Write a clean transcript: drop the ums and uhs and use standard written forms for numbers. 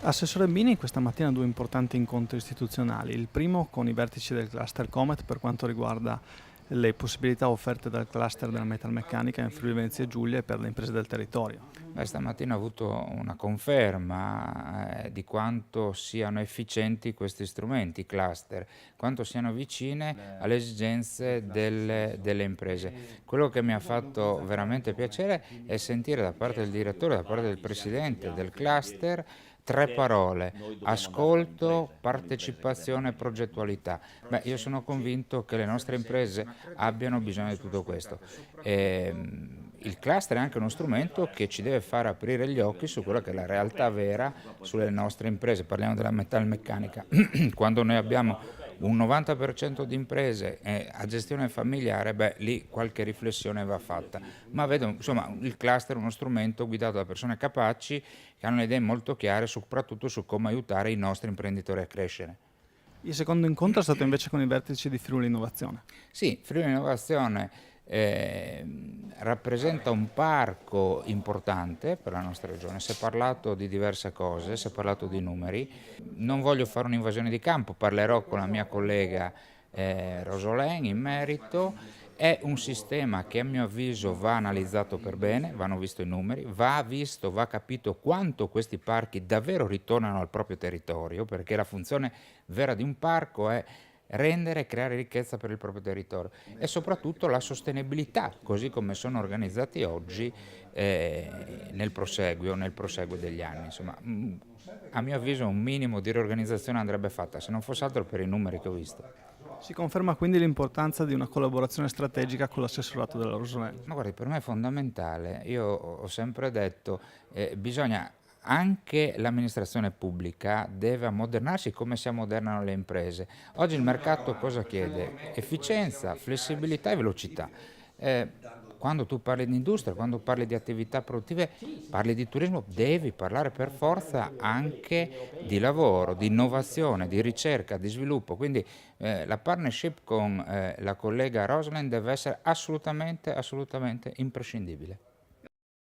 Assessore Bini, questa mattina due importanti incontri istituzionali. Il primo con i vertici del cluster Comet per quanto riguarda le possibilità offerte dal cluster della metalmeccanica in Friuli Venezia Giulia e per le imprese del territorio. Stamattina ho avuto una conferma di quanto siano efficienti questi strumenti, cluster, quanto siano vicine alle esigenze delle imprese. Quello che mi ha fatto veramente piacere è sentire da parte del direttore, da parte del presidente del cluster, tre parole: ascolto, partecipazione e progettualità. Io sono convinto che le nostre imprese abbiano bisogno di tutto questo. Il cluster è anche uno strumento che ci deve far aprire gli occhi su quella che è la realtà vera sulle nostre imprese. Parliamo della metalmeccanica. Quando noi abbiamo un 90% di imprese a gestione familiare, lì qualche riflessione va fatta. Ma vedo, insomma, il cluster è uno strumento guidato da persone capaci che hanno le idee molto chiare, soprattutto su come aiutare i nostri imprenditori a crescere. Il secondo incontro è stato invece con i vertici di Friuli Innovazione. Sì, Friuli Innovazione rappresenta un parco importante per la nostra regione. Si è parlato di diverse cose, si è parlato di numeri. Non voglio fare un'invasione di campo, parlerò con la mia collega Rosolén in merito. È un sistema che a mio avviso va analizzato per bene, vanno visto i numeri, va visto, va capito quanto questi parchi davvero ritornano al proprio territorio, perché la funzione vera di un parco è rendere e creare ricchezza per il proprio territorio e soprattutto la sostenibilità, così come sono organizzati oggi nel proseguo degli anni. Insomma, a mio avviso un minimo di riorganizzazione andrebbe fatta, se non fosse altro per i numeri che ho visto. Si conferma quindi l'importanza di una collaborazione strategica con l'assessorato della Rosolén. Ma guardi, per me è fondamentale. Io ho sempre detto, bisogna anche l'amministrazione pubblica deve ammodernarsi come si ammodernano le imprese. Oggi il mercato cosa chiede? Efficienza, flessibilità e velocità. Eh, Quando tu parli di industria, quando parli di attività produttive, parli di turismo, devi parlare per forza anche di lavoro, di innovazione, di ricerca, di sviluppo. Quindi la partnership con la collega Rosalind deve essere assolutamente imprescindibile.